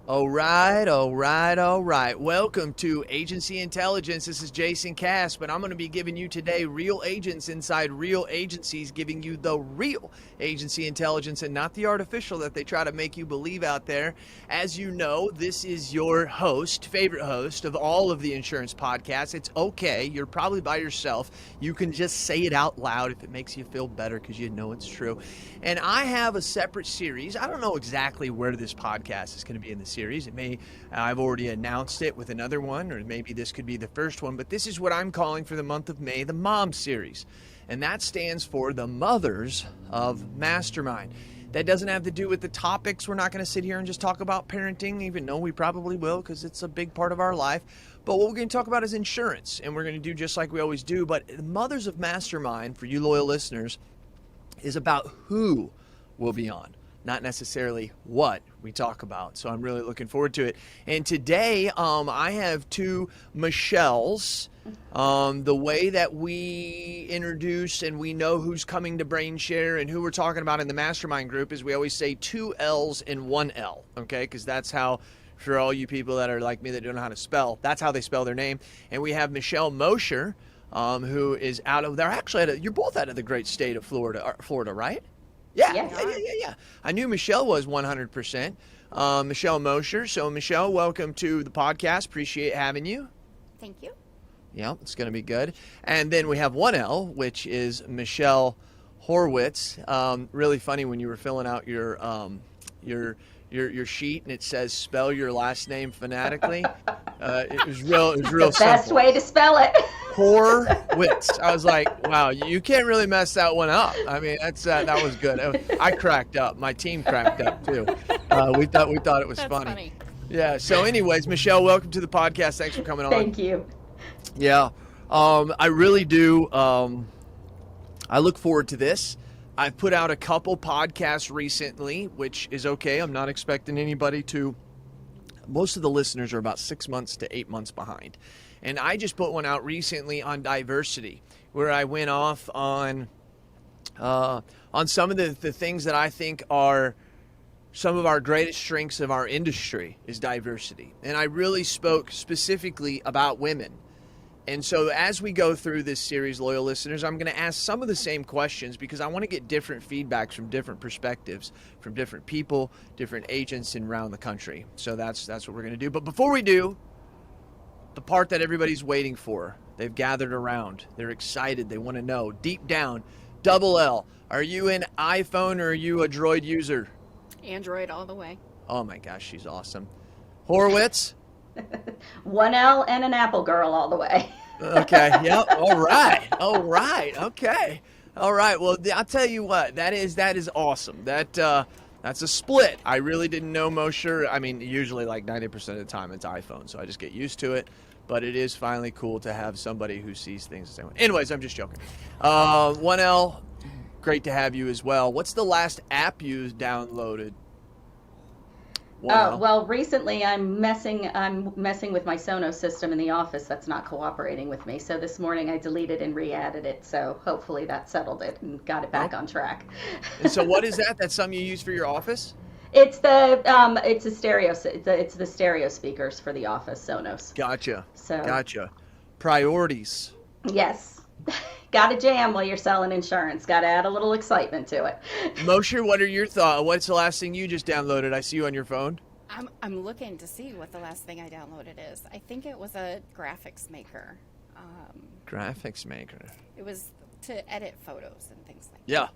All right, all right, all right. Welcome to Agency Intelligence. This is Jason Cass, but I'm going to be giving you today real agents inside real agencies, giving you the real agency intelligence and not the artificial that they try to make you believe out there. As you know, this is your favorite host of all of the insurance podcasts. It's okay. You're probably by yourself. You can just say it out loud if it makes you feel better because you know it's true. And I have a separate series. I don't know exactly where this podcast is going to be in the series. It may, I've already announced it with another one, or maybe this could be the first one, but this is what I'm calling for the month of May, the Mom Series. And that stands for the Mothers of Mastermind. That doesn't have to do with the topics. We're not going to sit here and just talk about parenting, even though we probably will because it's a big part of our life. But what we're going to talk about is insurance, and we're going to do just like we always do. But the Mothers of Mastermind, for you loyal listeners, is about who will be on, not necessarily what we talk about. So I'm really looking forward to it. And today I have two Michelles. The way that we introduce and we know who's coming to Brain Share and who we're talking about in the Mastermind group is we always say 2 L's and 1 L, okay? Because that's how, for all you people that are like me that don't know how to spell, that's how they spell their name. And we have Michelle Mosher, who is out of, they're actually, you're both out of the great state of Florida, right? Yeah. I knew Michelle was 100%. Michelle Mosher. So Michelle, welcome to the podcast. Appreciate having you. Thank you. Yeah, it's going to be good. And then we have 1L, which is Michele Horwitz. Really funny when you were filling out your sheet and it says spell your last name phonetically. It was real the simple. Best way to spell it. Horwitz. I was like, wow, you can't really mess that one up. I mean, that was good. I cracked up. My team cracked up too. We thought it was That's funny. Yeah. So, anyways, Michelle, welcome to the podcast. Thanks for coming on. Thank you. Yeah. I really do. I look forward to this. I've put out a couple podcasts recently, which is okay. I'm not expecting anybody to. Most of the listeners are about 6 months to 8 months behind. And I just put one out recently on diversity, where I went off on some of the things that I think are some of our greatest strengths of our industry is diversity. And I really spoke specifically about women. And so as we go through this series, loyal listeners, I'm going to ask some of the same questions because I want to get different feedbacks from different perspectives, from different people, different agents around the country. So that's what we're going to do. But before we do, the part that everybody's waiting for, they've gathered around, they're excited, they want to know, deep down, Double L, are you an iPhone or are you a Droid user? Android all the way. Oh my gosh, she's awesome. Horwitz? 1L and an Apple girl all the way. Okay. Yep. All right. Okay. All right. Well, I'll tell you what. That is awesome. That's a split. I really didn't know Mosher. I mean, usually like 90% of the time it's iPhone, so I just get used to it. But it is finally cool to have somebody who sees things the same way. Anyways, I'm just joking. 1L, great to have you as well. What's the last app you downloaded? Well, recently I'm messing with my Sonos system in the office that's not cooperating with me. So this morning I deleted and re-added it. So hopefully that settled it and got it back on track. And so what is that? That's something you use for your office? It's the it's the stereo speakers for the office, Sonos. Gotcha. Priorities. Yes. Got to jam while you're selling insurance. Got to add a little excitement to it. Mosher, what are your thoughts? What's the last thing you just downloaded? I see you on your phone. I'm looking to see what the last thing I downloaded is. I think it was a graphics maker. Graphics maker. It was to edit photos and things like that. Yeah.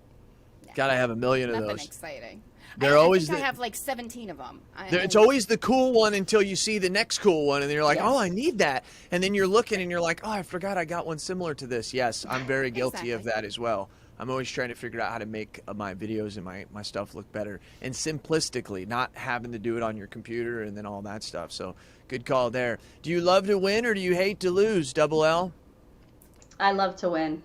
Gotta have a million of those. Nothing exciting. I have like 17 of them. It's always the cool one until you see the next cool one, and then you're like, yes. Oh, I need that. And then you're looking, and you're like, oh, I forgot I got one similar to this. Yes, I'm very guilty of that as well. I'm always trying to figure out how to make my videos and my stuff look better. And simplistically, not having to do it on your computer and then all that stuff. So good call there. Do you love to win or do you hate to lose, Double L? I love to win.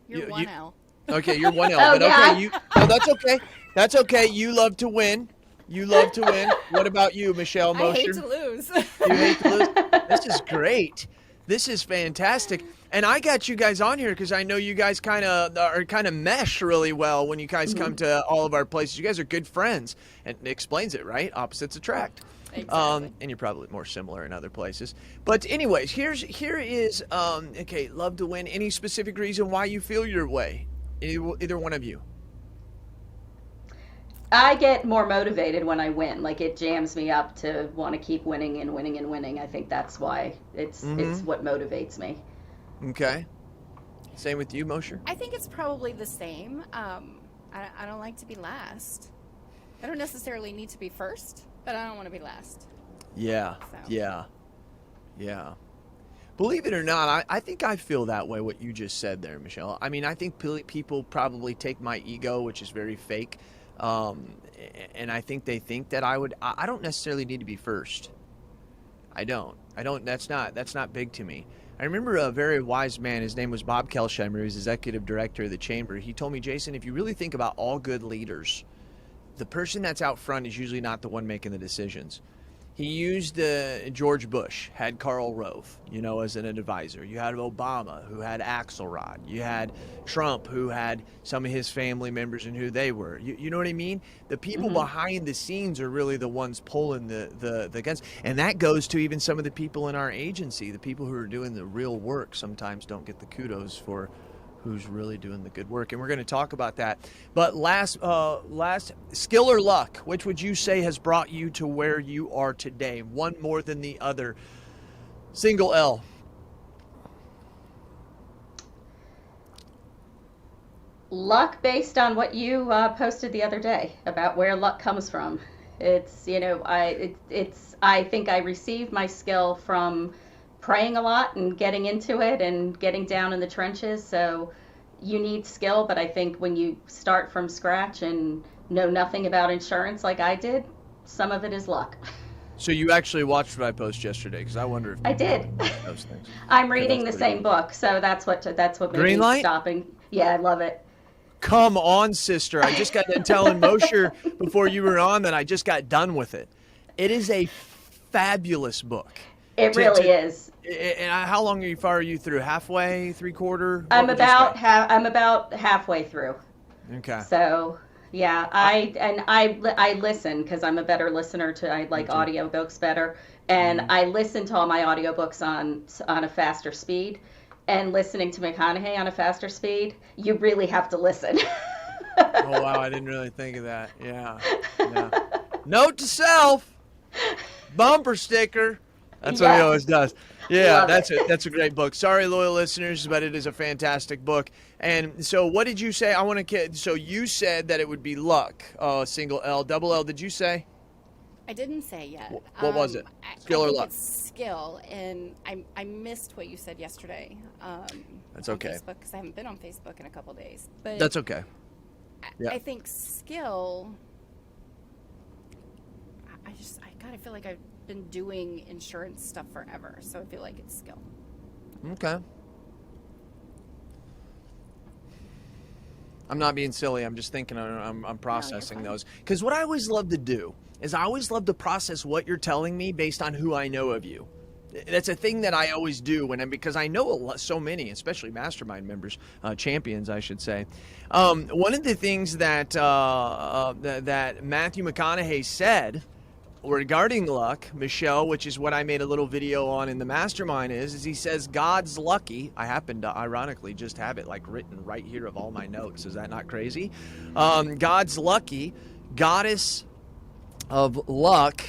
You're 1L. Okay, you're 1L. Oh, but yeah. Okay, that's okay. That's okay. You love to win. What about you, Michelle Mosher? I hate to lose. You hate to lose? This is great. This is fantastic. And I got you guys on here because I know you guys kind of mesh really well when you guys come to all of our places. You guys are good friends. And it explains it, right? Opposites attract. Exactly. And you're probably more similar in other places. But anyways, here is okay, love to win. Any specific reason why you feel your way? Either one of you. I get more motivated when I win. Like, it jams me up to want to keep winning and winning and winning. I think that's why it's what motivates me. Okay. Same with you, Mosher? I think it's probably the same. I don't like to be last. I don't necessarily need to be first, but I don't want to be last. Yeah. So. Yeah. Believe it or not, I think I feel that way, what you just said there, Michelle. I mean, I think people probably take my ego, which is very fake, and I think they think that I don't necessarily need to be first. I don't. That's not big to me. I remember a very wise man, his name was Bob Kelsheimer, he was executive director of the chamber. He told me, Jason, if you really think about all good leaders, the person that's out front is usually not the one making the decisions. He used George Bush, had Karl Rove, as an advisor. You had Obama, who had Axelrod. You had Trump, who had some of his family members and who they were. You know what I mean? The people behind the scenes are really the ones pulling the guns. And that goes to even some of the people in our agency. The people who are doing the real work sometimes don't get the kudos for who's really doing the good work. And we're going to talk about that. But last, skill or luck, which would you say has brought you to where you are today? One more than the other. Single L. Luck, based on what you posted the other day about where luck comes from. It's, I think I received my skill from praying a lot and getting into it and getting down in the trenches. So you need skill, but I think when you start from scratch and know nothing about insurance like I did, some of it is luck. So you actually watched my post yesterday, because I wonder if I did. Those things. I'm reading the same book, so that's what made Green me light? stopping. Yeah, I love it. Come on, sister. I just got done telling Mosher before you were on that I just got done with it. It is a fabulous book. It really is. And how long are you through? Halfway, three-quarter? I'm about halfway through. Okay. So yeah, I listen because I'm a better listener I like audiobooks better, and I listen to all my audiobooks on a faster speed. And listening to McConaughey on a faster speed, you really have to listen. Oh wow, I didn't really think of that. Yeah. Note to self: bumper sticker. That's what he always does. Yeah, that's a great book. Sorry, loyal listeners, but it is a fantastic book. And so, what did you say? So you said that it would be luck. Single L, double L. Did you say? I didn't say yet. What was it? Skill or luck? It's skill, and I missed what you said yesterday. That's okay. On Facebook, because I haven't been on Facebook in a couple days. But that's okay. Yeah. I think skill. I kind of feel like I've been doing insurance stuff forever, so I feel like it's skill. Okay. I'm not being silly. I'm just thinking. I'm processing those, because what I always love to do is I always love to process what you're telling me based on who I know of you. That's a thing that I always do because I know so many, especially Mastermind members, champions, I should say. One of the things that that Matthew McConaughey said regarding luck, Michelle, which is what I made a little video on in the Mastermind, is he says God's lucky. I happen to ironically just have it like written right here of all my notes. Is that not crazy? God's lucky. Goddess of luck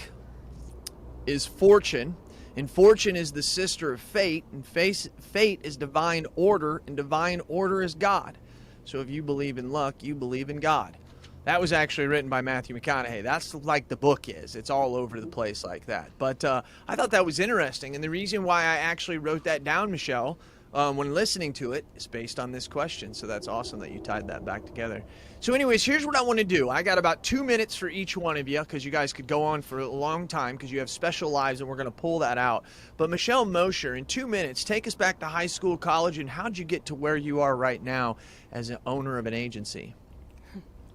is fortune, and fortune is the sister of fate, and fate is divine order, and divine order is God. So if you believe in luck, you believe in God. That was actually written by Matthew McConaughey. That's like the book is. It's all over the place like that. But I thought that was interesting, and the reason why I actually wrote that down, Michelle, when listening to it, is based on this question. So that's awesome that you tied that back together. So anyways, here's what I want to do. I got about 2 minutes for each one of you, because you guys could go on for a long time because you have special lives, and we're going to pull that out. But Michelle Mosher, in 2 minutes, take us back to high school, college, and how'd you get to where you are right now as an owner of an agency?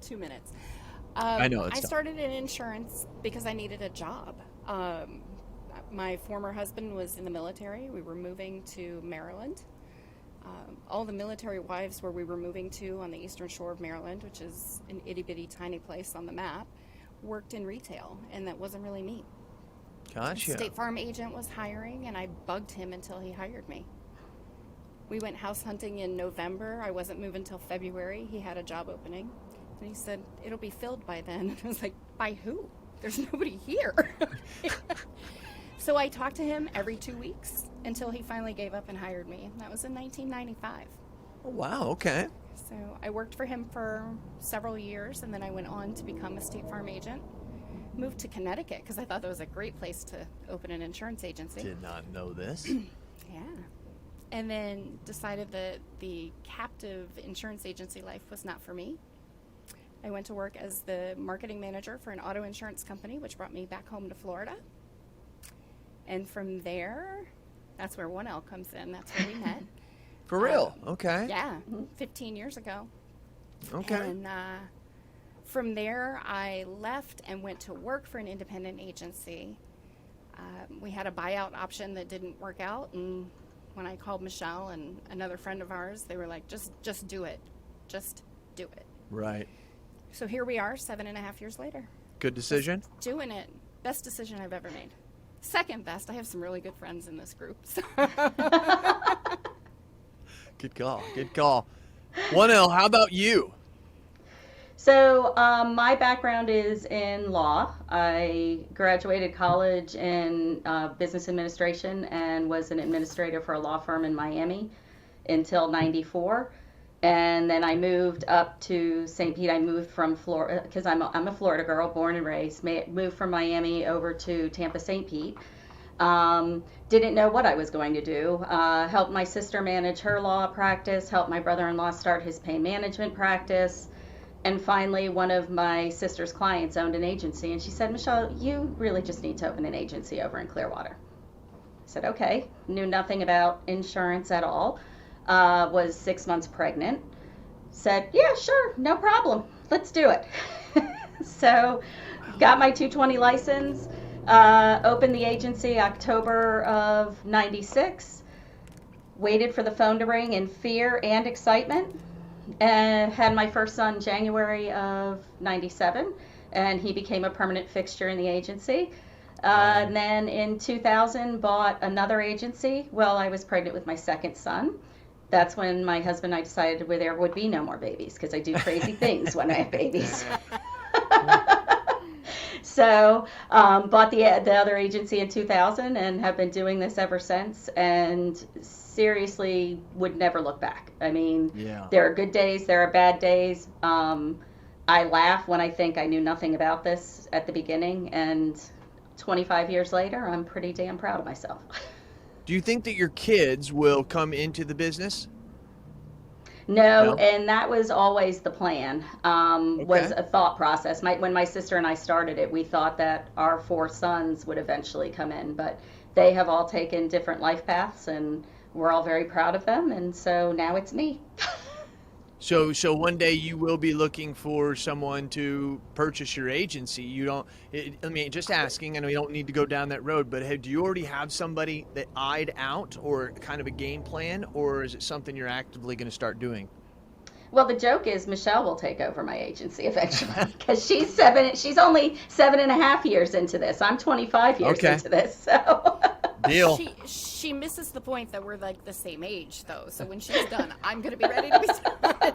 2 minutes. I know. I started in insurance because I needed a job. My former husband was in the military. We were moving to Maryland. All the military wives where we were moving to on the eastern shore of Maryland, which is an itty-bitty tiny place on the map, worked in retail, and that wasn't really me. Gotcha. State Farm agent was hiring, and I bugged him until he hired me. We went house hunting in November. I wasn't moving until February. He had a job opening, and he said, it'll be filled by then. And I was like, by who? There's nobody here. So I talked to him every 2 weeks until he finally gave up and hired me. That was in 1995. Oh, wow. Okay. So I worked for him for several years, and then I went on to become a State Farm agent. Moved to Connecticut because I thought that was a great place to open an insurance agency. Did not know this. Yeah. And then decided that the captive insurance agency life was not for me. I went to work as the marketing manager for an auto insurance company, which brought me back home to Florida. And from there, that's where 1L comes in. That's where we met. For real? Okay. Yeah, 15 years ago. Okay. And from there, I left and went to work for an independent agency. We had a buyout option that didn't work out, and when I called Michelle and another friend of ours, they were like, just do it. Just do it. Right. So here we are 7.5 years later. Good decision? Just doing it. Best decision I've ever made. Second best. I have some really good friends in this group. So. Good call. Good call. 1L, how about you? So my background is in law. I graduated college in business administration and was an administrator for a law firm in Miami until '94. And then I moved up to St. Pete. I moved from Florida because I'm a Florida girl, born and raised. Moved from Miami over to Tampa, St. Pete. Didn't know what I was going to do. Helped my sister manage her law practice. Helped my brother-in-law start his pain management practice. And finally, one of my sister's clients owned an agency, and she said, Michelle, you really just need to open an agency over in Clearwater. I said, okay. Knew nothing about insurance at all. Was 6 months pregnant. Said, yeah, sure, no problem. Let's do it. So got my 220 license, opened the agency October of '96, waited for the phone to ring in fear and excitement, and had my first son January of '97, and he became a permanent fixture in the agency. And then in 2000 bought another agency while I was pregnant with my second son. That's when my husband and I decided where there would be no more babies, because I do crazy things when I have babies. So bought the other agency in 2000 and have been doing this ever since, and seriously would never look back. I mean, There are good days, there are bad days. I laugh when I think I knew nothing about this at the beginning, and 25 years later, I'm pretty damn proud of myself. Do you think that your kids will come into the business? No, and that was always the plan, was a thought process. When my sister and I started it, we thought that our 4 sons would eventually come in, but they have all taken different life paths, and we're all very proud of them, and so now it's me. So one day you will be looking for someone to purchase your agency. You don't, I mean, just asking, I know you don't need to go down that road, but do you already have somebody that eyed out, or kind of a game plan, or is it something you're actively going to start doing? Well, the joke is Michelle will take over my agency eventually, because she's only 7.5 years into this. I'm 25 years into this, so. Deal. She misses the point that we're like the same age, though. So when she's done, I'm going to be ready to be done.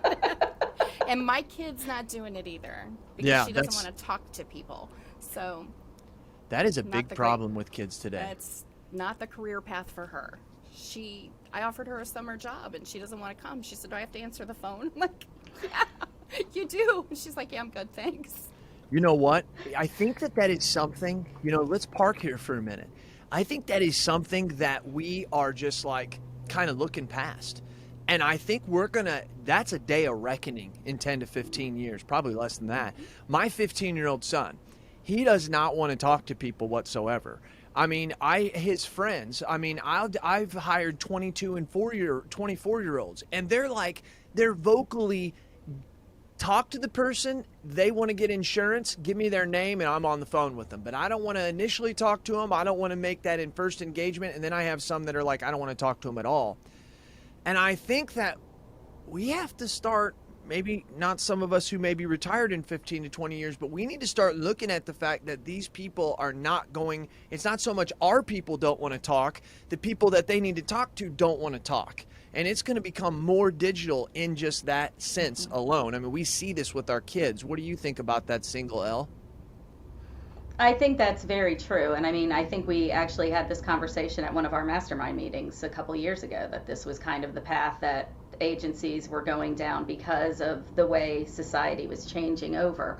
And my kid's not doing it either, because she doesn't want to talk to people. So that is a big problem with kids today. That's not the career path for her. I offered her a summer job, and she doesn't want to come. She said, do I have to answer the phone? I'm like, yeah, you do. And she's like, yeah, I'm good, thanks. You know what? I think that is something, let's park here for a minute. I think that is something that we are just like kind of looking past. And I think that's a day of reckoning in 10 to 15 years, probably less than that. My 15-year-old son, he does not want to talk to people whatsoever. I mean, his friends, I've hired 22 and 24-year-olds, and they're vocally talk to the person. They want to get insurance, give me their name and I'm on the phone with them. But I don't want to initially talk to them. I don't want to make that in first engagement. And then I have some that are like, I don't want to talk to them at all. And I think that we have to start, maybe not some of us who may be retired in 15 to 20 years, but we need to start looking at the fact that these people are not going, it's not so much our people don't want to talk, the people that they need to talk to don't want to talk. And it's going to become more digital in just that sense alone. I mean, we see this with our kids. What do you think about that, Single L? I think that's very true. And I mean, I think we actually had this conversation at one of our mastermind meetings a couple years ago, that this was kind of the path that agencies were going down because of the way society was changing over.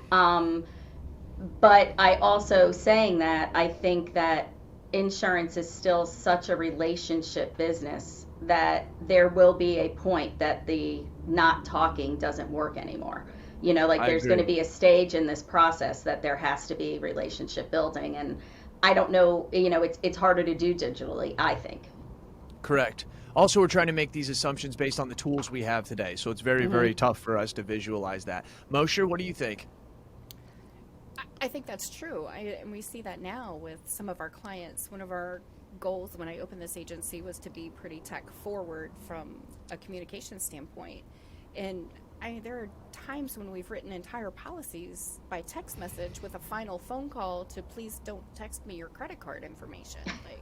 But I also, saying that, I think that insurance is still such a relationship business that there will be a point that the not talking doesn't work anymore. You know, like there's going to be a stage in this process that there has to be relationship building. And I don't know, you know, it's harder to do digitally, I think. Correct. Also, we're trying to make these assumptions based on the tools we have today. So it's very, very tough for us to visualize that. Mosher, what do you think? I think that's true. And we see that now with some of our clients. One of our goals when I opened this agency was to be pretty tech forward from a communication standpoint. And there are times when we've written entire policies by text message with a final phone call to please don't text me your credit card information. Like,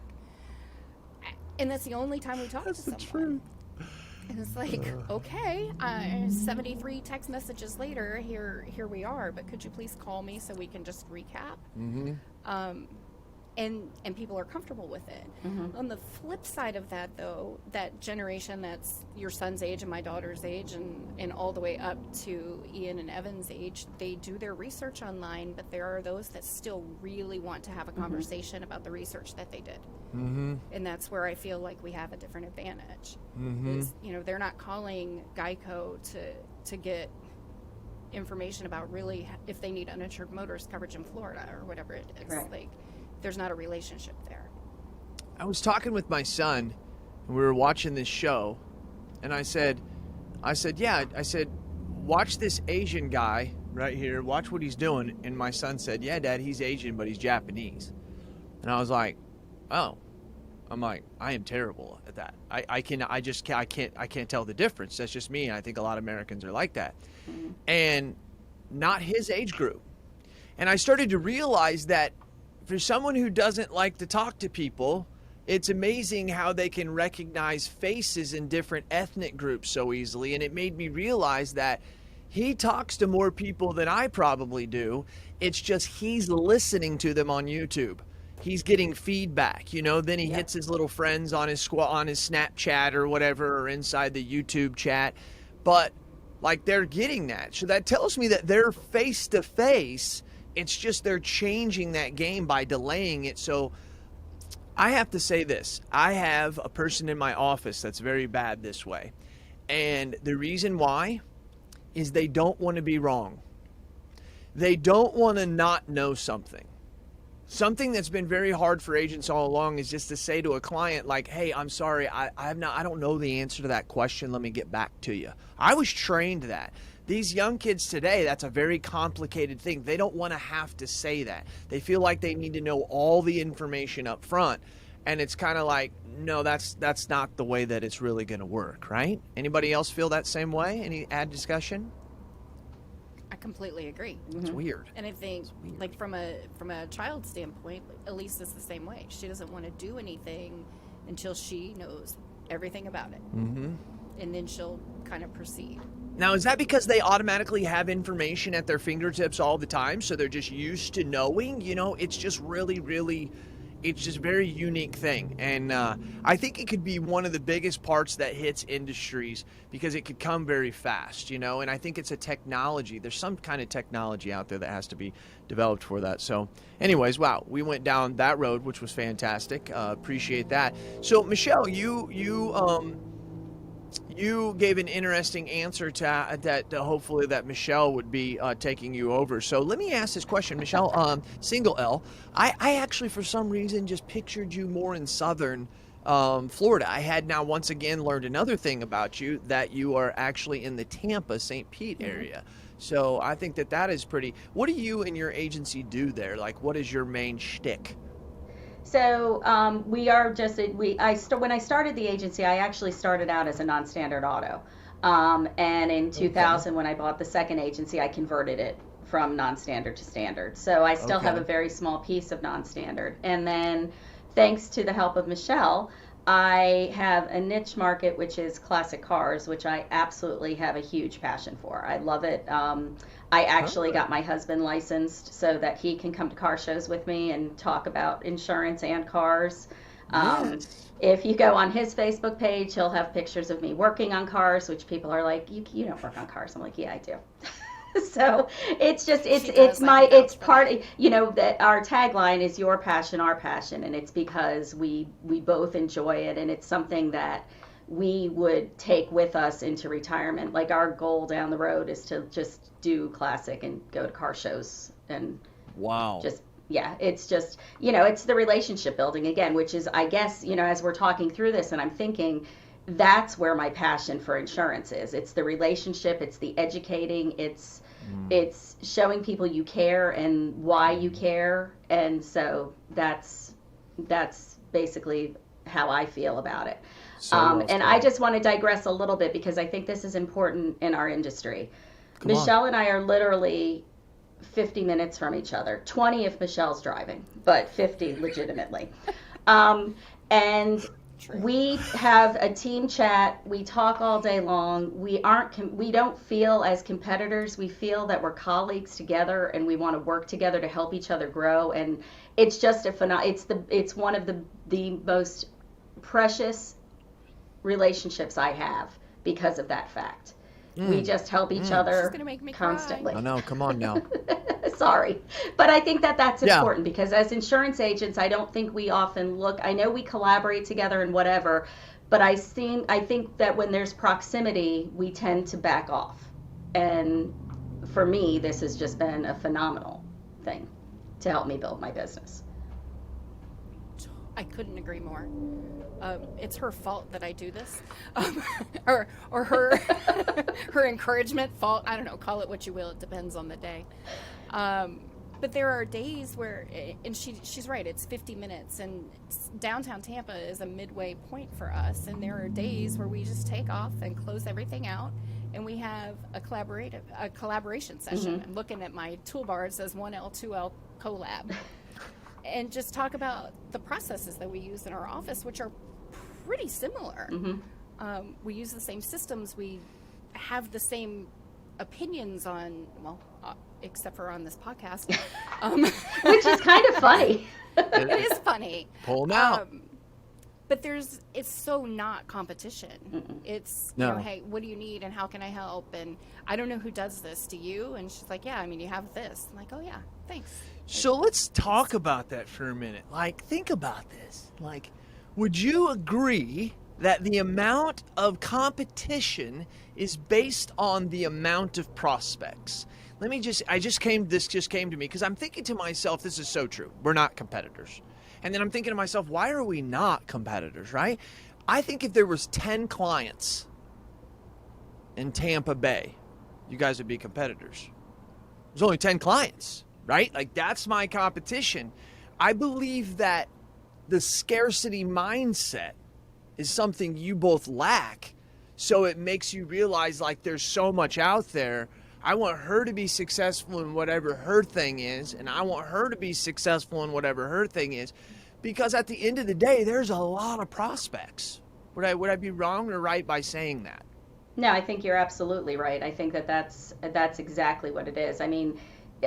and that's the only time we talk to someone. Truth. And it's like, okay, 73 text messages later, here we are. But could you please call me so we can just recap? And people are comfortable with it. On the flip side of that, though, that generation that's your son's age and my daughter's age and all the way up to Ian and Evan's age, they do their research online, but there are those that still really want to have a conversation about the research that they did. And that's where I feel like we have a different advantage. Is, you know, they're not calling Geico to get information about really if they need uninsured motorist coverage in Florida or whatever it is. Right. Like, there's not a relationship there. I was talking with my son, and we were watching this show, and I said, watch this Asian guy right here, watch what he's doing. And my son said, yeah, Dad, he's Asian, but he's Japanese. And I was like, oh. I'm like, I am terrible at that. I can't tell the difference. That's just me. I think a lot of Americans are like that. And not his age group. And I started to realize that for someone who doesn't like to talk to people, it's amazing how they can recognize faces in different ethnic groups so easily. And it made me realize that he talks to more people than I probably do. It's just he's listening to them on YouTube. He's getting feedback, you know, then he hits his little friends on his Snapchat or whatever, or inside the YouTube chat. But like, they're getting that. So that tells me that they're face to face. It's just they're changing that game by delaying it. So I have to say this. I have a person in my office that's very bad this way. And the reason why is they don't want to be wrong. They don't want to not know something. Something that's been very hard for agents all along is just to say to a client like, hey, I'm sorry, I don't know the answer to that question. Let me get back to you. I was trained that. These young kids today, that's a very complicated thing. They don't want to have to say that. They feel like they need to know all the information up front. And it's kind of like, no, that's not the way that it's really going to work, right? Anybody else feel that same way? Any add discussion? I completely agree. It's weird. And I think, like, from a child standpoint, Elise is the same way. She doesn't want to do anything until she knows everything about it. And then she'll kind of proceed. Now, is that because they automatically have information at their fingertips all the time, so they're just used to knowing? You know, it's just really, it's just a very unique thing. And I think it could be one of the biggest parts that hits industries because it could come very fast, you know, and I think it's a technology. There's some kind of technology out there that has to be developed for that. So anyways, wow, we went down that road, which was fantastic. Appreciate that. So Michelle, you gave an interesting answer to that. Hopefully that Michelle would be taking you over. So let me ask this question, Michelle. Single L, I actually for some reason just pictured you more in Southern Florida. I had now once again learned another thing about you, that you are actually in the Tampa, St. Pete area. So I think that is pretty. What do you and your agency do there? Like, what is your main shtick? So we are just when I started the agency, I actually started out as a non-standard auto, and in 2000, when I bought the second agency, I converted it from non-standard to standard. So I still have a very small piece of non-standard, and then thanks to the help of Michelle, I have a niche market, which is classic cars, which I absolutely have a huge passion for. I love it. I actually got my husband licensed so that he can come to car shows with me and talk about insurance and cars. If you go on his Facebook page, he'll have pictures of me working on cars, which people are like, you don't work on cars. I'm like, yeah, I do. So it's just it's part, you know, that our tagline is your passion, our passion, and it's because we both enjoy it, and it's something that we would take with us into retirement. Like, our goal down the road is to just do classic and go to car shows and it's just, you know, it's the relationship building again, which is, I guess, you know, as we're talking through this and I'm thinking, that's where my passion for insurance is. It's the relationship, it's the educating, it's showing people you care and why you care. And so that's basically how I feel about it. And I just want to digress a little bit because I think this is important in our industry. Michelle and I are literally 50 minutes from each other, 20 if Michelle's driving, but 50 legitimately. And we have a team chat. We talk all day long. We don't feel as competitors. We feel that we're colleagues together, and we want to work together to help each other grow. And it's just it's one of the most precious relationships I have because of that fact. We just help each other. She's gonna make me constantly. Cry. I know. Come on now. Sorry, but I think that's important because as insurance agents, I don't think we often look. I know we collaborate together and whatever, but I think that when there's proximity, we tend to back off. And for me, this has just been a phenomenal thing to help me build my business. I couldn't agree more. It's her fault that I do this, or her her encouragement fault. I don't know. Call it what you will. It depends on the day. But there are days where, and she's right. It's 50 minutes, and downtown Tampa is a midway point for us. And there are days where we just take off and close everything out, and we have a collaboration session. I'm looking at my toolbar. It says 1L, 2L collab. And just talk about the processes that we use in our office, which are pretty similar. We use the same systems. We have the same opinions on, except for on this podcast. Which is kind of funny. It is funny. Pull them out. But it's so not competition. It's, you know, hey, what do you need and how can I help? And I don't know who does this. Do you? And she's like, yeah, I mean, you have this. I'm like, oh yeah, thanks. So let's talk about that for a minute. Like, think about this. Like, would you agree that the amount of competition is based on the amount of prospects? This just came to me because I'm thinking to myself, this is so true. We're not competitors. And then I'm thinking to myself, why are we not competitors, right? I think if there was 10 clients in Tampa Bay, you guys would be competitors. There's only 10 clients, right? Like, that's my competition. I believe that the scarcity mindset is something you both lack. So it makes you realize, like, there's so much out there. I want her to be successful in whatever her thing is, and I want her to be successful in whatever her thing is, because at the end of the day, there's a lot of prospects. Would I be wrong or right by saying that? No, I think you're absolutely right. I think that's exactly what it is. I mean,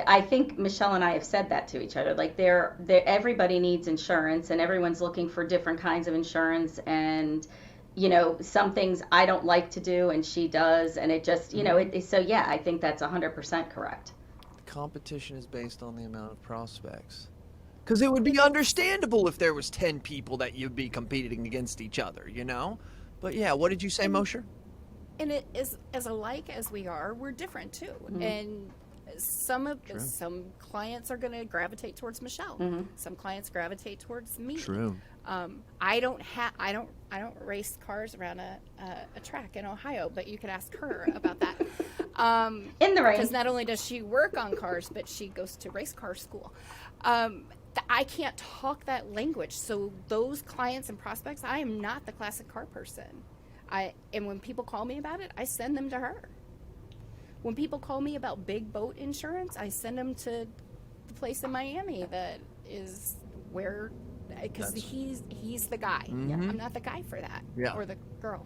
I think Michelle and I have said that to each other. Like, everybody needs insurance, and everyone's looking for different kinds of insurance, and you know, some things I don't like to do and she does, and it just, you know, so yeah, I think that's 100% correct. The competition is based on the amount of prospects. Because it would be understandable if there was 10 people that you'd be competing against each other, you know? But yeah, what did you say, Mosher? And it is, as alike as we are, we're different too. And some clients are going to gravitate towards Michelle. Mm-hmm. Some clients gravitate towards me. True. I don't race cars around a track in Ohio, but you could ask her about that. In the rain. Because not only does she work on cars, but she goes to race car school. I can't talk that language. So those clients and prospects, I am not the classic car person. And when people call me about it, I send them to her. When people call me about big boat insurance, I send them to the place in Miami that is where, because he's the guy. Mm-hmm. I'm not the guy for that, or the girl.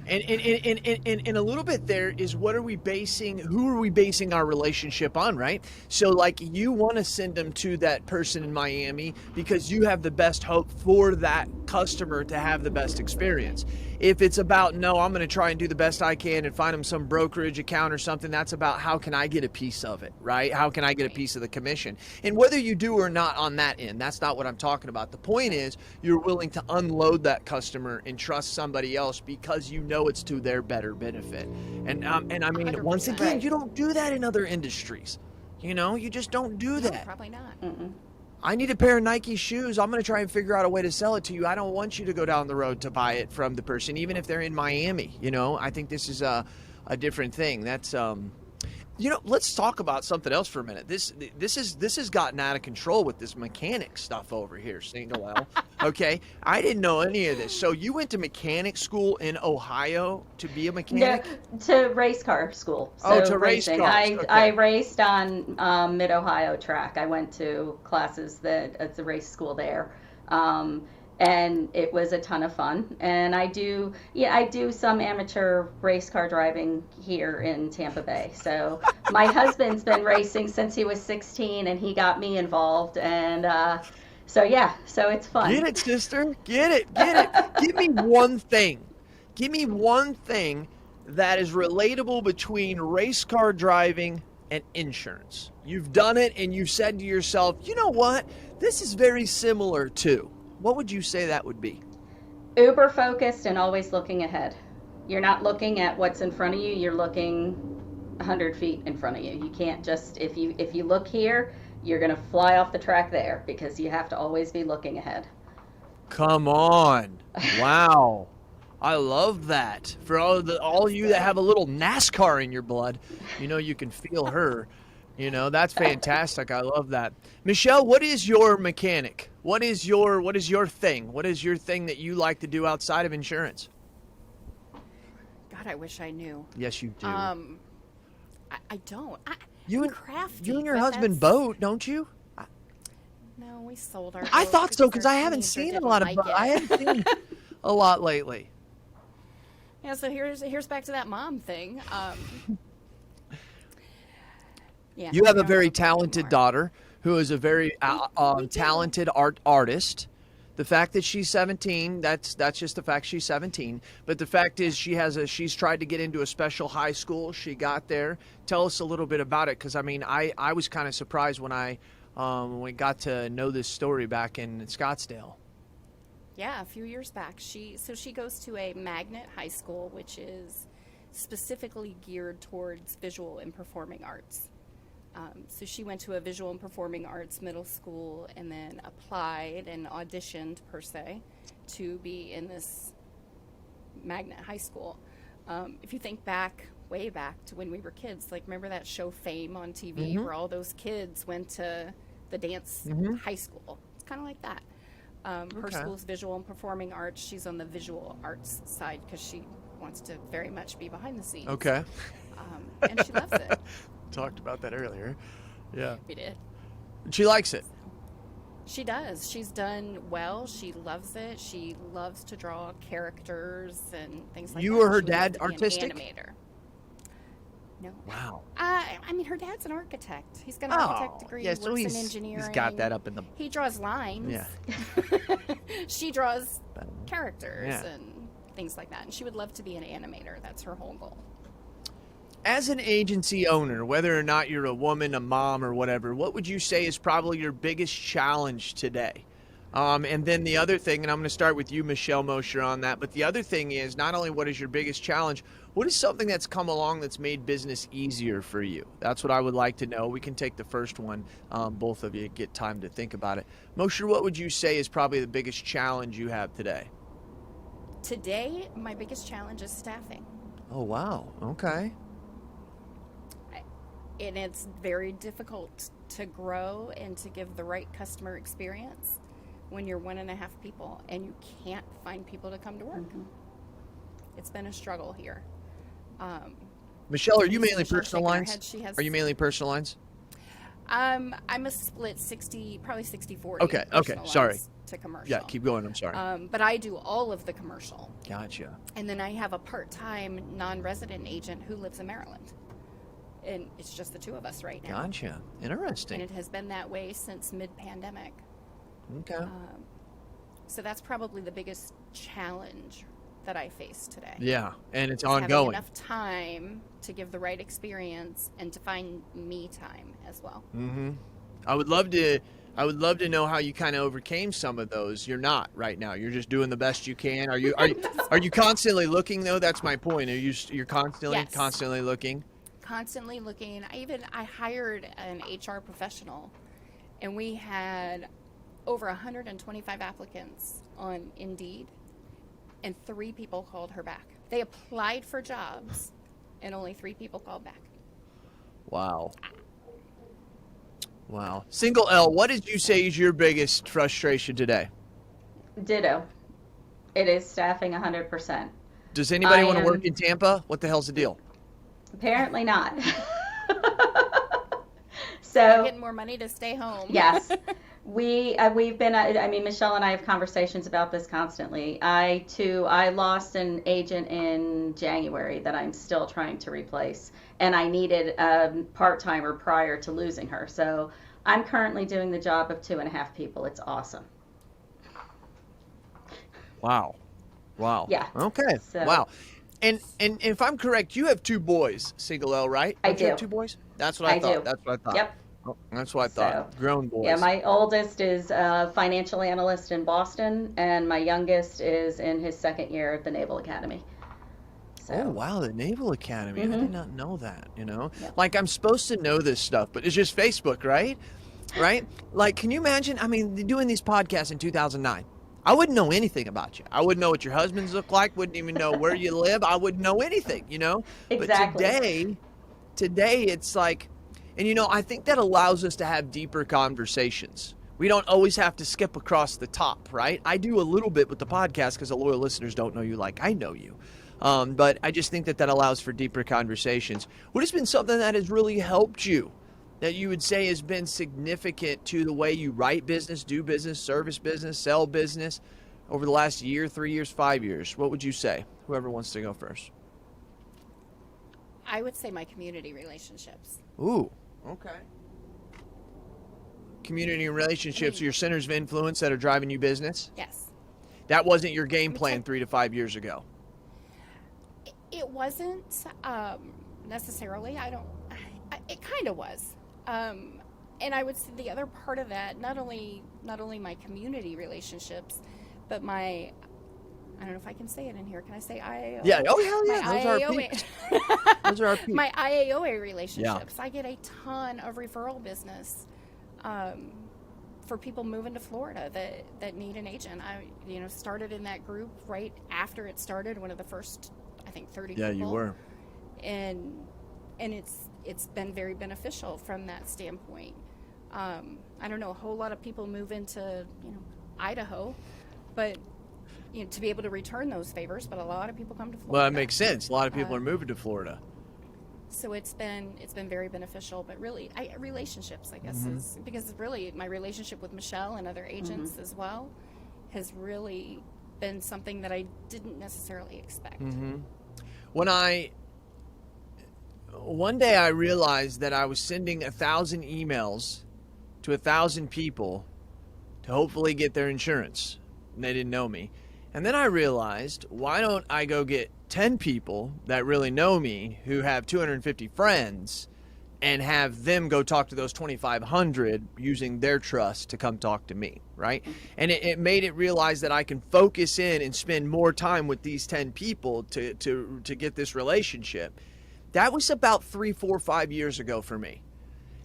And a little bit there is who are we basing our relationship on, right? So like you want to send them to that person in Miami because you have the best hope for that customer to have the best experience. If it's about, no, I'm going to try and do the best I can and find them some brokerage account or something, that's about how can I get a piece of it, right? How can I get a piece of the commission? And whether you do or not on that end, that's not what I'm talking about. The point is you're willing to unload that customer and trust somebody else because you know it's to their better benefit. And I mean, 100%. once again, you don't do that in other industries. You know, you just don't do that. No, probably not. Mm-mm. I need a pair of Nike shoes. I'm going to try and figure out a way to sell it to you. I don't want you to go down the road to buy it from the person, even if they're in Miami. You know, I think this is a different thing. That's, let's talk about something else for a minute. This has gotten out of control with this mechanic stuff over here, St. Noel. Okay. I didn't know any of this. So you went to mechanic school in Ohio to be a mechanic? No, to race car school. So to race cars. Okay. I raced on Mid-Ohio track. I went to classes at the race school there. And it was a ton of fun. And I do some amateur race car driving here in Tampa Bay. So my husband's been racing since he was 16, and he got me involved. And so it's fun. Get it, sister. Get it. Give me one thing. Give me one thing that is relatable between race car driving and insurance. You've done it, and you've said to yourself, you know what? This is very similar to. What would you say that would be? Uber focused and always looking ahead. You're not looking at what's in front of you. You're looking 100 feet in front of you. You can't just, if you look here, you're going to fly off the track there because you have to always be looking ahead. Come on. Wow. I love that. For all you that have a little NASCAR in your blood, you know, you can feel her. You know, that's fantastic. I love that. Michelle, what is your mechanic? What is your thing? What is your thing that you like to do outside of insurance? God, I wish I knew. Yes, you do. I don't. You I'm and crafty, you and your but husband that's- boat, don't you? No, we sold our. I boat thought so because our I haven't teenager seen a didn't lot of like boat. it. I haven't seen a lot lately. Yeah, so here's back to that mom thing. Yeah, You have we a don't very boat talented anymore. daughter who is a very we do. talented artist. The fact that she's 17, that's just the fact she's 17. But the fact is she's tried to get into a special high school. She got there. Tell us a little bit about it, because I mean, I was kind of surprised when we got to know this story back in Scottsdale. Yeah, a few years back. She goes to a magnet high school, which is specifically geared towards visual and performing arts. So she went to a visual and performing arts middle school and then applied and auditioned, per se, to be in this magnet high school. If you think way back to when we were kids, like remember that show Fame on TV where all those kids went to the dance high school? It's kind of like that. Her school's visual and performing arts. She's on the visual arts side because she wants to very much be behind the scenes. Okay. And she loves it. Talked about that earlier. Yeah. We did. She likes it. She does. She's done well. She loves it. She loves to draw characters and things like that. You or her She would love dad to be an artistic? animator. No. Wow. I mean, her dad's an architect. He's got an architect degree. Yeah, He so works he's in engineering. got that up in the. He draws lines. Yeah. She draws characters Yeah. and things like that. And she would love to be an animator. That's her whole goal. As an agency owner, whether or not you're a woman, a mom, or whatever, what would you say is probably your biggest challenge today? And then the other thing, and I'm going to start with you, Michelle Mosher, on that, but the other thing is not only what is your biggest challenge, what is something that's come along that's made business easier for you? That's what I would like to know. We can take the first one. Both of you get time to think about it. Mosher, what would you say is probably the biggest challenge you have today? Today, my biggest challenge is staffing. Oh, wow. Okay. And it's very difficult to grow and to give the right customer experience when you're 1.5 people and you can't find people to come to work. It's been a struggle here. Michelle, are you mainly Michelle's personal shaking her lines? head. Are you mainly personal lines? I'm a split 60, probably 60-40. Okay, personal sorry. lines to commercial. Yeah, keep going. I'm sorry. But I do all of the commercial. Gotcha. And then I have a part-time non-resident agent who lives in Maryland. And it's just the two of us right now. Gotcha. Interesting. And it has been that way since mid-pandemic. Okay. So that's probably the biggest challenge that I face today. Yeah, and it's Having ongoing. enough time to give the right experience and to find me time as well. I would love to know how you kind of overcame some of those. You're not right now. You're just doing the best you can. Are you constantly looking though? That's my point. You're constantly Yes. constantly looking? Constantly looking. I hired an HR professional, and we had over 125 applicants on Indeed, and 3 people called her back. They applied for jobs, and only 3 people called back. Wow. Wow. Single L, what did you say is your biggest frustration today? Ditto. It is staffing 100%. Does anybody want to work in Tampa? What the hell's the deal? Apparently not. You're getting more money to stay home. Yes. We've been, Michelle and I have conversations about this constantly. I lost an agent in January that I'm still trying to replace, and I needed a part-timer prior to losing her. So I'm currently doing the job of 2.5 people. It's awesome. Wow. Yeah. Okay. So, wow. And if I'm correct, you have 2 boys, Single L, right? I Don't you have do. 2 boys? That's what I thought. do. That's what I thought. Yep. Oh, that's what I thought. Grown boys. Yeah, my oldest is a financial analyst in Boston, and my youngest is in his 2nd year at the Naval Academy. So, Oh, wow, the Naval Academy. I did not know that, Yep. Like, I'm supposed to know this stuff, but it's just Facebook, right? Right? Like, can you imagine? I mean, doing these podcasts in 2009. I wouldn't know anything about you. I wouldn't know what your husbands look like, wouldn't even know where you live. I wouldn't know anything, Exactly. But today it's like, and I think that allows us to have deeper conversations. We don't always have to skip across the top, right? I do a little bit with the podcast because the loyal listeners don't know you like I know you. But I just think that allows for deeper conversations. What has been something that has really helped you, that you would say has been significant to the way you write business, do business, service business, sell business over the last year, 3 years, 5 years? What would you say? Whoever wants to go first. I would say my community relationships. Ooh, okay. Community relationships are your centers of influence that are driving you business? Yes. That wasn't your game plan 3 to 5 years ago. It wasn't necessarily. It kind of was. And I would say the other part of that, not only my community relationships, but my, I don't know if I can say it in here. Can I say IAOA? Yeah. Oh, hell yeah. Those are our peeps. Those are our peeps. My IAOA relationships. Yeah. I get a ton of referral business for people moving to Florida that need an agent. I started in that group right after it started, one of the first, I think, 30 people. Yeah, you were. And it's been very beneficial from that standpoint. I don't know, a whole lot of people move into Idaho, but to be able to return those favors, but a lot of people come to Florida. Well, it makes sense. A lot of people are moving to Florida. So it's been very beneficial, but really relationships, I guess, is because really my relationship with Michelle and other agents as well has really been something that I didn't necessarily expect. One day I realized that I was sending 1,000 emails to 1,000 people to hopefully get their insurance, and they didn't know me. And then I realized, why don't I go get 10 people that really know me, who have 250 friends, and have them go talk to those 2,500 using their trust to come talk to me, right? And it made it realize that I can focus in and spend more time with these 10 people to get this relationship. That was about 3, 4, 5 years ago for me.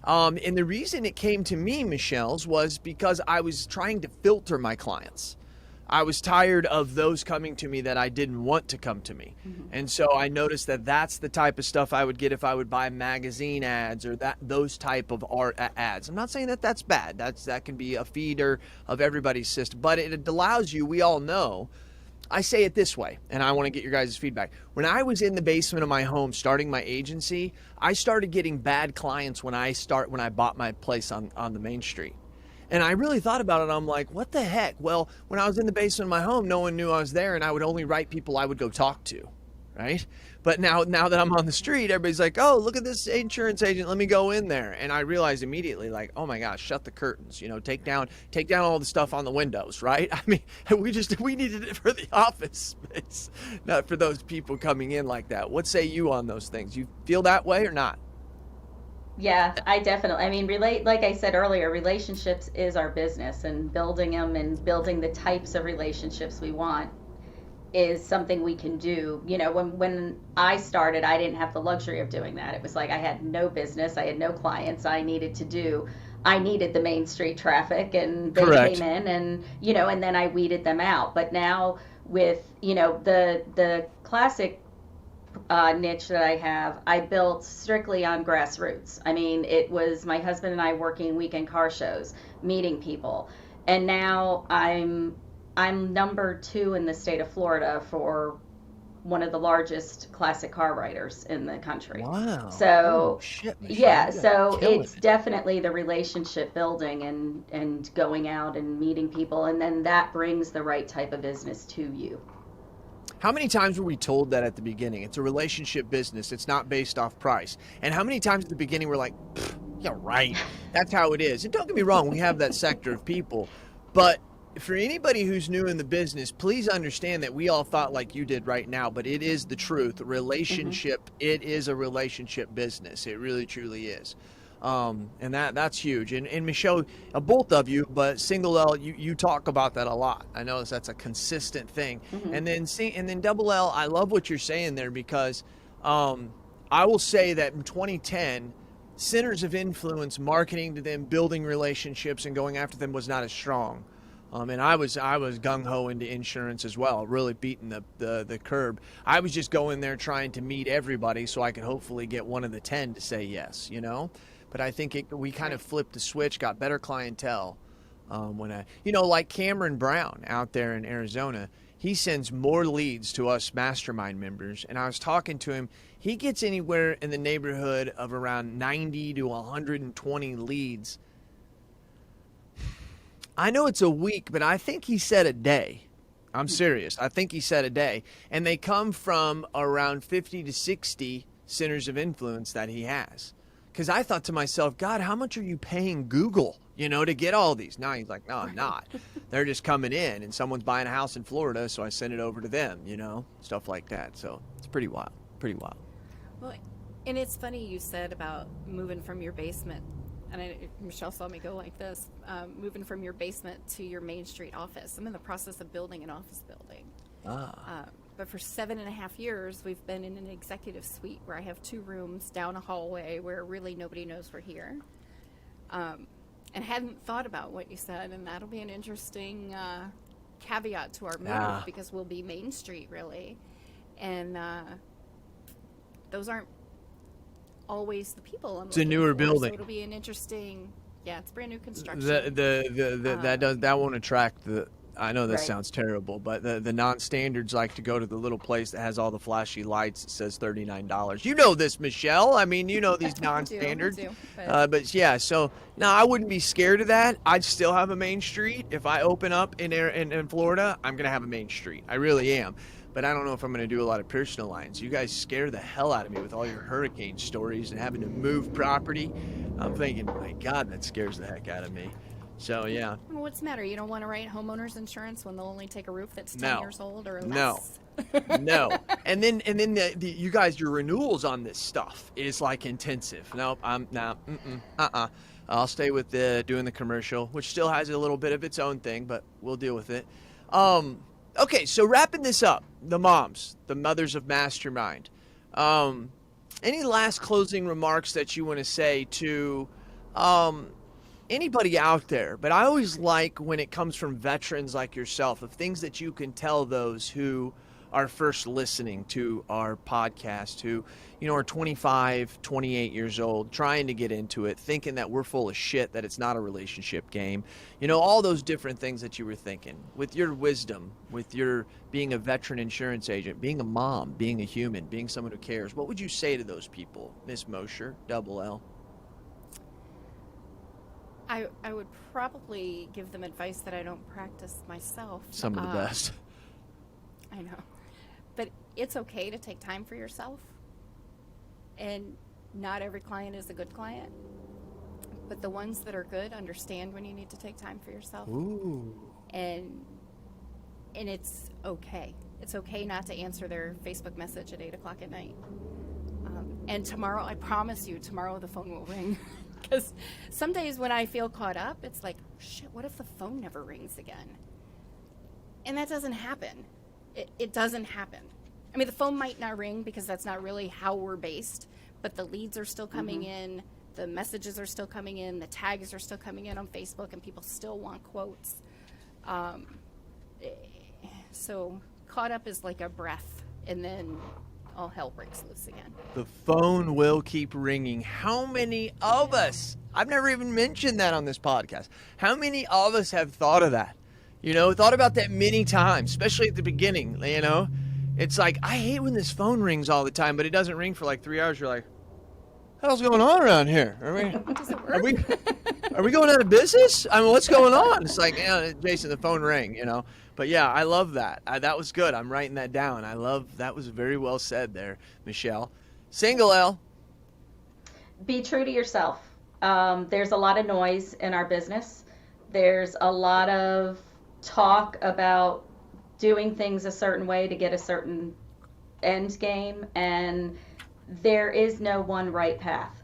And the reason it came to me, Michelle's, was because I was trying to filter my clients. I was tired of those coming to me that I didn't want to come to me. And so I noticed that that's the type of stuff I would get if I would buy magazine ads or those type of art ads. I'm not saying that that's bad. That can be a feeder of everybody's system, but it allows you, we all know, I say it this way, and I want to get your guys' feedback. When I was in the basement of my home starting my agency, I started getting bad clients when I bought my place on the main street. And I really thought about it. I'm like, what the heck? Well, when I was in the basement of my home, no one knew I was there, and I would only write people I would go talk to, right? But now that I'm on the street, everybody's like, oh, look at this insurance agent. Let me go in there. And I realized immediately, like, oh my gosh, shut the curtains. Take down all the stuff on the windows, right? I mean, we needed it for the office space, not for those people coming in like that. What say you on those things? You feel that way or not? Yeah, I definitely. I mean, like I said earlier, relationships is our business, and building them and building the types of relationships we want is something we can do. When I started, I didn't have the luxury of doing that. It was like I had no business, I had no clients. I needed the Main Street traffic, and they Correct. came in, and and then I weeded them out. But now with the classic niche that I have, I built strictly on grassroots. I mean, it was my husband and I working weekend car shows, meeting people, and now I'm number 2 in the state of Florida for one of the largest classic car writers in the country. Wow. So oh, shit, Michelle, yeah, you guys so are killing it's it. definitely the relationship building and going out and meeting people, and then that brings the right type of business to you. How many times were we told that at the beginning? It's a relationship business. It's not based off price. And how many times at the beginning we're like, yeah, right. That's how it is. And don't get me wrong, we have that sector of people. But for anybody who's new in the business, please understand that we all thought like you did right now, but it is the truth. Relationship, It is a relationship business. It really, truly is. And that's huge. And Michelle, both of you, but single L, you talk about that a lot. I know that's a consistent thing. And then double L, I love what you're saying there, because I will say that in 2010, centers of influence, marketing to them, building relationships and going after them was not as strong. And I was gung-ho into insurance as well, really beating the curb. I was just going there trying to meet everybody so I could hopefully get one of the 10 to say yes, But I think we kind of flipped the switch, got better clientele. Like Cameron Brown out there in Arizona, he sends more leads to us Mastermind members. And I was talking to him. He gets anywhere in the neighborhood of around 90 to 120 leads. I know it's a week, but I think he said a day. I'm serious. I think he said a day. And they come from around 50 to 60 centers of influence that he has. Because I thought to myself, God, how much are you paying Google, to get all these? No, he's like, no, I'm not. They're just coming in, and someone's buying a house in Florida, so I send it over to them, stuff like that. So it's pretty wild, Well, and it's funny you said about moving from your basement, and Michelle saw me go like this, moving from your basement to your Main Street office. I'm in the process of building an office building. But for 7.5 years, we've been in an executive suite where I have 2 rooms down a hallway where really nobody knows we're here. And hadn't thought about what you said, and that'll be an interesting caveat to our move, because we'll be Main Street, really. And those aren't always the people I'm It's a newer building. So it'll be an interesting, it's brand new construction. That won't attract the. I know this Right. sounds terrible, but the non-standards like to go to the little place that has all the flashy lights that says $39. You know this, Michelle. I mean, you know these non-standards. But yeah, so no, I wouldn't be scared of that. I'd still have a Main Street. If I open up in Florida, I'm going to have a Main Street. I really am. But I don't know if I'm going to do a lot of personal lines. You guys scare the hell out of me with all your hurricane stories and having to move property. I'm thinking, my God, that scares the heck out of me. So yeah. Well, what's the matter? You don't want to write homeowners insurance when they'll only take a roof that's 10 No. years old or No. less? No. And then you guys, your renewals on this stuff is like intensive. Nope, I'll stay with doing the commercial, which still has a little bit of its own thing, but we'll deal with it. Okay, so wrapping this up, the moms, the mothers of Mastermind. Any last closing remarks that you want to say to anybody out there? But I always like when it comes from veterans like yourself, of things that you can tell those who are first listening to our podcast, who, are 25, 28 years old, trying to get into it, thinking that we're full of shit, that it's not a relationship game. All those different things that you were thinking. With your wisdom, with your being a veteran insurance agent, being a mom, being a human, being someone who cares, what would you say to those people, Miss Mosher, double L? I would probably give them advice that I don't practice myself. Some of the best. I know. But it's okay to take time for yourself. And not every client is a good client. But the ones that are good understand when you need to take time for yourself. Ooh. And it's okay. It's okay not to answer their Facebook message at 8 o'clock at night. And tomorrow, I promise you, tomorrow the phone will ring. Because some days when I feel caught up, it's like, shit, what if the phone never rings again? And that doesn't happen. It doesn't happen. I mean, the phone might not ring because that's not really how we're based, but the leads are still coming in, the messages are still coming in, the tags are still coming in on Facebook, and people still want quotes. So caught up is like a breath, and then all hell breaks loose again. The phone will keep ringing. How many of us, I've never even mentioned that on this podcast, how many of us have thought of that? Thought about that many times, especially at the beginning, It's like, I hate when this phone rings all the time, but it doesn't ring for like 3 hours. You're like, what the hell's going on around here? Does it work? Are we going out of business? I mean, what's going on? It's like, Jason, the phone rang, But yeah, I love that. That was good. I'm writing that down. That was very well said there, Michelle. Single L. Be true to yourself. There's a lot of noise in our business. There's a lot of talk about doing things a certain way to get a certain end game, and there is no one right path.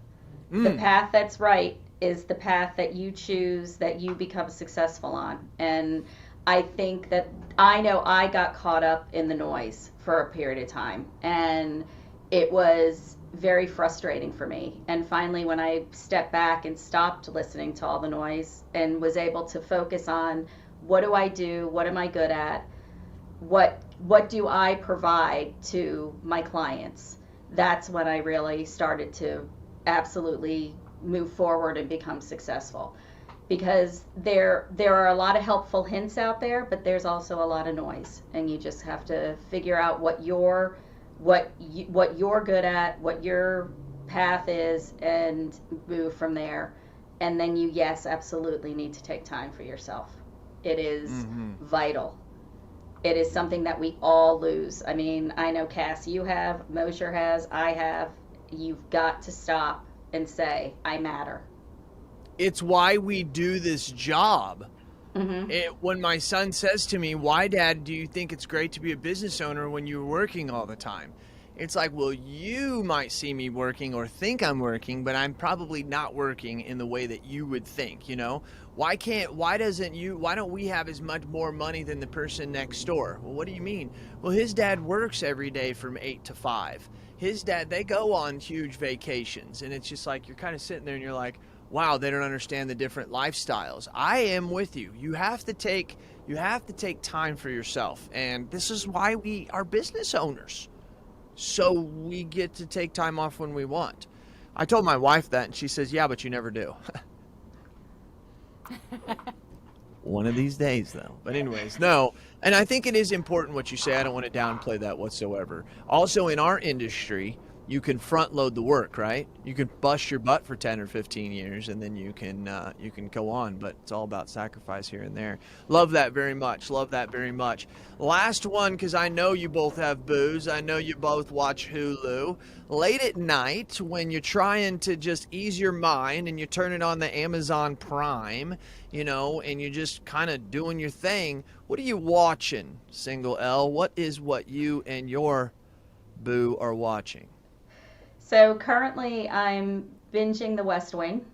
The path that's right is the path that you choose, that you become successful on. And I think that I know I got caught up in the noise for a period of time, and it was very frustrating for me. And finally, when I stepped back and stopped listening to all the noise and was able to focus on what do I do, what am I good at, what do I provide to my clients, that's when I really started to absolutely move forward and become successful. Because there are a lot of helpful hints out there, but there's also a lot of noise, and you just have to figure out what you're good at, what your path is, and move from there. And then you, yes, absolutely need to take time for yourself. It is vital. It is something that we all lose. I mean, I know, Cass, you have, Mosher has, I have. You've got to stop and say, I matter. It's why we do this job. When my son says to me, why, Dad, do you think it's great to be a business owner when you're working all the time? It's like, well, you might see me working or think I'm working, but I'm probably not working in the way that you would think, Why don't we have as much more money than the person next door? Well, what do you mean? Well, his dad works every day from 8 to 5. His dad, they go on huge vacations, and it's just like, you're kind of sitting there and you're like, wow, they don't understand the different lifestyles. I am with you. You have to take time for yourself. And this is why we are business owners. So we get to take time off when we want. I told my wife that, and she says, yeah, but you never do. One of these days, though. But anyways, no. And I think it is important what you say. I don't want to downplay that whatsoever. Also, in our industry, you can front load the work, right? You can bust your butt for 10 or 15 years and then you can go on, but it's all about sacrifice here and there. Love that very much. Love that very much. Last one, because I know you both have booze. I know you both watch Hulu. Late at night when you're trying to just ease your mind and you turn it on the Amazon Prime, you know, and you're just kind of doing your thing, what are you watching, Single L? What is what you and your boo are watching? So currently I'm binging The West Wing.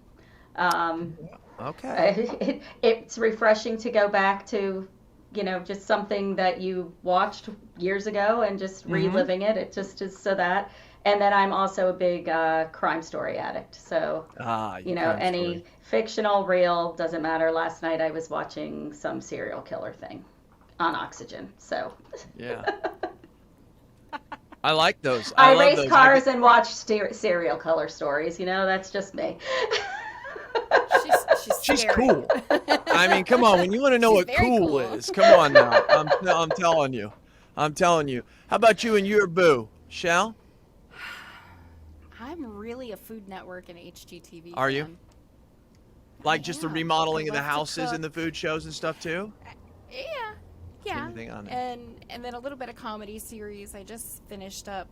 Okay. It's refreshing to go back to, you know, just something that you watched years ago and just reliving it. It just is so that. And then I'm also a big crime story addict. So, you know, any fictional, real, doesn't matter. Last night I was watching some serial killer thing on Oxygen. So, yeah. I like those. I love race those. cars and watch serial killer stories. You know, that's just me. She's scary. cool. I mean, come on. When you want to know She's what very cool cool. is, come on now. I'm telling you. I'm telling you. How about you and your boo, Shell? I'm really a Food Network and HGTV Are fan. you? Like just the am. remodeling I of the love to houses and the cook. food shows and stuff too? Yeah. Anything on it? And then a little bit of comedy series. I just finished up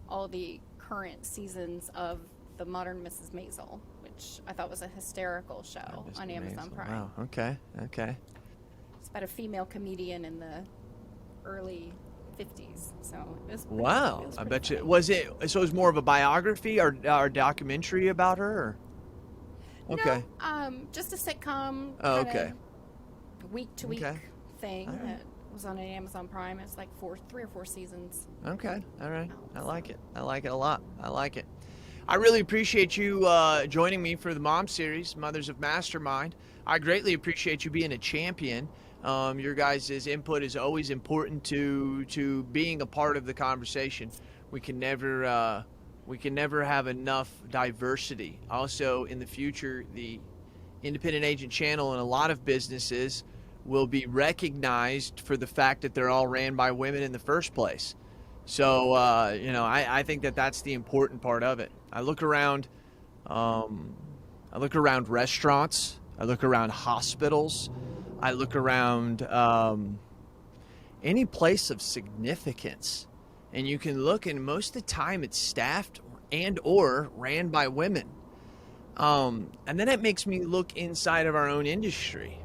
all the current seasons of The Modern Mrs. Maisel, which I thought was a hysterical show on Amazon Prime. Wow. Okay. It's about a female comedian in the early 50s. So it was pretty, Wow. it was I pretty bet you. funny. Was it? So it was more of a biography or documentary about her? Or? Okay. No, just a sitcom. Oh, kinda okay. Week to week Okay. thing All right. that was on Amazon Prime. It's like 3 or 4 seasons. Okay. All right. I like it. I like it a lot. I like it. I really appreciate you joining me for the Mom Series, Mothers of Mastermind. I greatly appreciate you being a champion. Your guys' input is always important to being a part of the conversation. We can never have enough diversity. Also, in the future, the independent agent channel and a lot of businesses will be recognized for the fact that they're all ran by women in the first place. So, I think that that's the important part of it. I look around restaurants. I look around hospitals. I look around any place of significance. And you can look, and most of the time it's staffed and or ran by women. And then it makes me look inside of our own industry.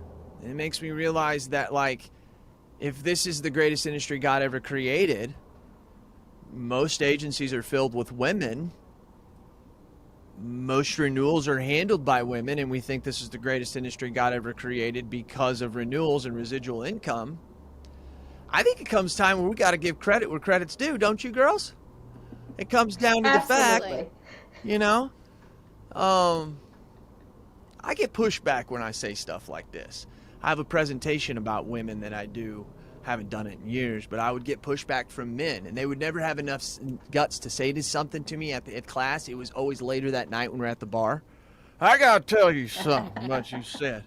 It makes me realize that, like, if this is the greatest industry God ever created, most agencies are filled with women. Most renewals are handled by women, and we think this is the greatest industry God ever created because of renewals and residual income. I think it comes time where we got to give credit where credit's due, don't you, girls? It comes down to the fact, Absolutely. you know, I get pushback when I say stuff like this. I have a presentation about women that I do. Haven't done it in years, but I would get pushback from men, and they would never have enough guts to say something to me at class. It was always later that night when we're at the bar. I gotta tell you something what you said.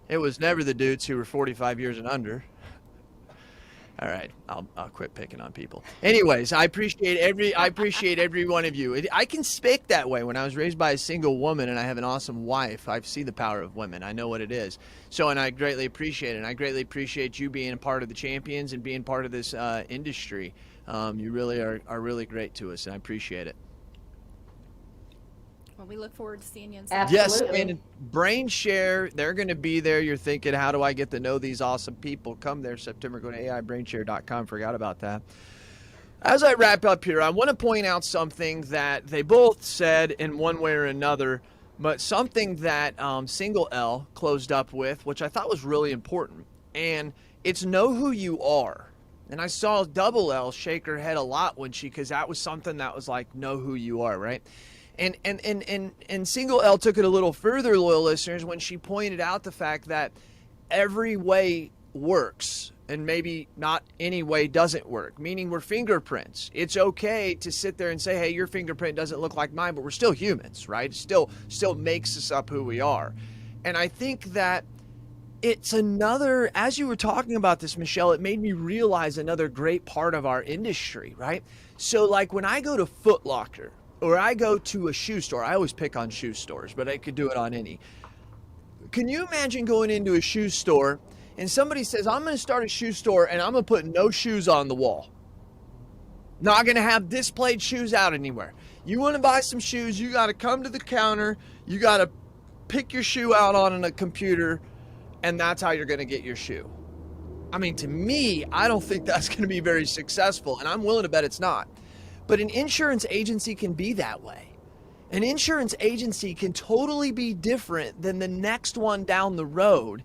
It was never the dudes who were 45 years and under. All right, I'll quit picking on people. Anyways, I appreciate every one of you. I can speak that way. When I was raised by a single woman and I have an awesome wife, I see the power of women. I know what it is. So, and I greatly appreciate it. And I greatly appreciate you being a part of the champions and being part of this industry. You really are really great to us, and I appreciate it. Well, we look forward to seeing you in Yes, Absolutely. and Brain Share, they're going to be there. You're thinking, how do I get to know these awesome people? Come there September. Go to AIBrainshare.com. Forgot about that. As I wrap up here, I want to point out something that they both said in one way or another, but something that Single L closed up with, which I thought was really important. And it's know who you are. And I saw Double L shake her head a lot because that was something that was like, know who you are, right? And Single L took it a little further, loyal listeners, when she pointed out the fact that every way works and maybe not any way doesn't work, meaning we're fingerprints. It's okay to sit there and say, hey, your fingerprint doesn't look like mine, but we're still humans, right? It still makes us up who we are. And I think that it's another, as you were talking about this, Michelle, it made me realize another great part of our industry, right? So like when I go to Foot Locker or I go to a shoe store, I always pick on shoe stores, but I could do it on any. Can you imagine going into a shoe store and somebody says, I'm going to start a shoe store and I'm going to put no shoes on the wall. Not going to have displayed shoes out anywhere. You want to buy some shoes, you got to come to the counter, you got to pick your shoe out on a computer, and that's how you're going to get your shoe. I mean, to me, I don't think that's going to be very successful, and I'm willing to bet it's not. But an insurance agency can be that way. An insurance agency can totally be different than the next one down the road,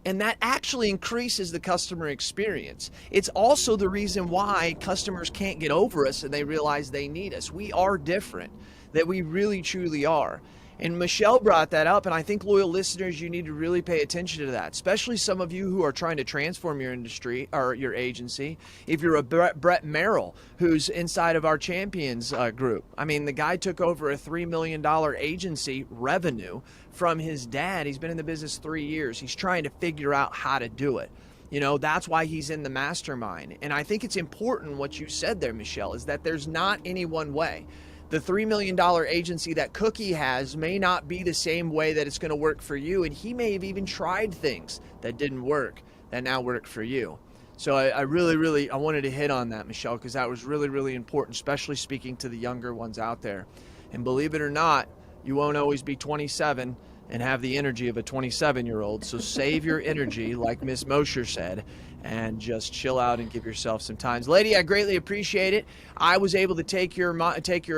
and that actually increases the customer experience. It's also the reason why customers can't get over us and they realize they need us. We are different, that we really truly are. And Michelle brought that up, and I think loyal listeners, you need to really pay attention to that, especially some of you who are trying to transform your industry or your agency. If you're a Brett Merrill, who's inside of our Champions group, I mean, the guy took over a $3 million agency revenue from his dad. He's been in the business 3 years. He's trying to figure out how to do it. You know, that's why he's in the mastermind. And I think it's important what you said there, Michelle, is that there's not any one way. The $3 million agency that Cookie has may not be the same way that it's going to work for you. And he may have even tried things that didn't work that now work for you. So I really wanted to hit on that, Michelle, because that was really important, especially speaking to the younger ones out there. And believe it or not, you won't always be 27 and have the energy of a 27-year-old. So save your energy, like Miss Mosher said, and just chill out and give yourself some time. Lady, I greatly appreciate it. I was able to take your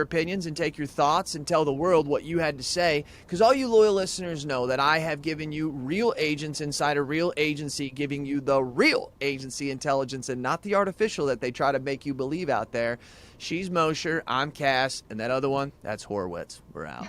opinions and take your thoughts and tell the world what you had to say, because all you loyal listeners know that I have given you real agents inside a real agency, giving you the real agency intelligence and not the artificial that they try to make you believe out there. She's Mosher, I'm Cass, and that other one, that's Horwitz. We're out.